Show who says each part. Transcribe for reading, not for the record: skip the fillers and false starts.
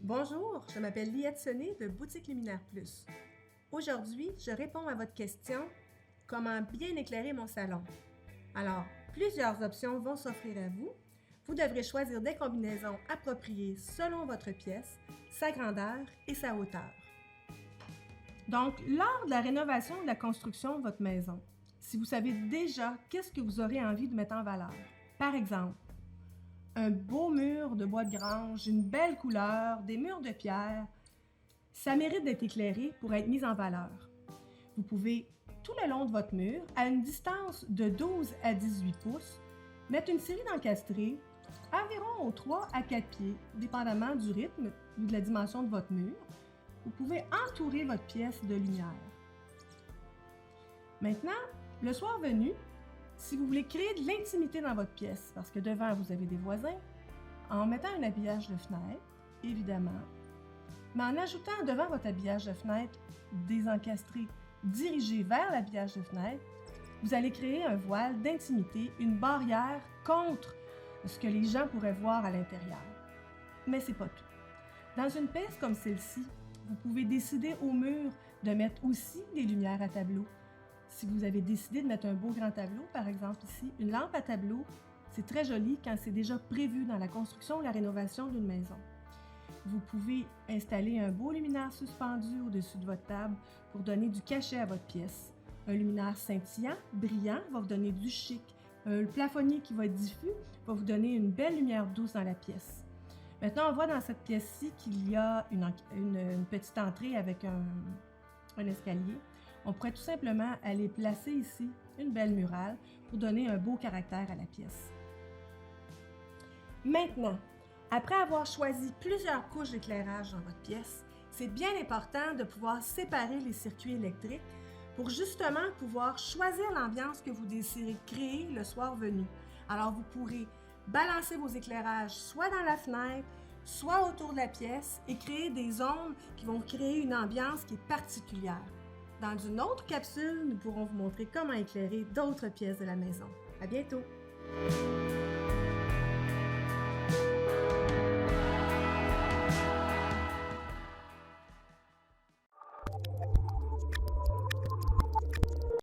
Speaker 1: Bonjour, je m'appelle Liette Sonnet de Boutique Luminaire Plus. Aujourd'hui, je réponds à votre question « Comment bien éclairer mon salon ?» Alors, plusieurs options vont s'offrir à vous. Vous devrez choisir des combinaisons appropriées selon votre pièce, sa grandeur et sa hauteur. Donc, lors de la rénovation ou de la construction de votre maison, si vous savez déjà qu'est-ce que vous aurez envie de mettre en valeur, par exemple, un beau mur de bois de grange, une belle couleur, des murs de pierre, ça mérite d'être éclairé pour être mis en valeur. Vous pouvez, tout le long de votre mur, à une distance de 12 à 18 pouces, mettre une série d'encastrés environ aux 3 à 4 pieds, dépendamment du rythme ou de la dimension de votre mur. Vous pouvez entourer votre pièce de lumière. Maintenant, le soir venu, si vous voulez créer de l'intimité dans votre pièce, parce que devant vous avez des voisins, en mettant un habillage de fenêtre, évidemment, mais en ajoutant devant votre habillage de fenêtre des encastrés dirigés vers l'habillage de fenêtre, vous allez créer un voile d'intimité, une barrière contre ce que les gens pourraient voir à l'intérieur. Mais c'est pas tout. Dans une pièce comme celle-ci, vous pouvez décider au mur de mettre aussi des lumières à tableau. Si vous avez décidé de mettre un beau grand tableau, par exemple ici, une lampe à tableau, c'est très joli quand c'est déjà prévu dans la construction ou la rénovation d'une maison. Vous pouvez installer un beau luminaire suspendu au-dessus de votre table pour donner du cachet à votre pièce. Un luminaire scintillant, brillant, va vous donner du chic. Le plafonnier qui va être diffus va vous donner une belle lumière douce dans la pièce. Maintenant, on voit dans cette pièce-ci qu'il y a une petite entrée avec un escalier. On pourrait tout simplement aller placer ici une belle murale pour donner un beau caractère à la pièce. Maintenant, après avoir choisi plusieurs couches d'éclairage dans votre pièce, c'est bien important de pouvoir séparer les circuits électriques pour justement pouvoir choisir l'ambiance que vous désirez créer le soir venu. Alors, vous pourrez balancer vos éclairages soit dans la fenêtre, soit autour de la pièce et créer des zones qui vont créer une ambiance qui est particulière. Dans une autre capsule, nous pourrons vous montrer comment éclairer d'autres pièces de la maison. À bientôt!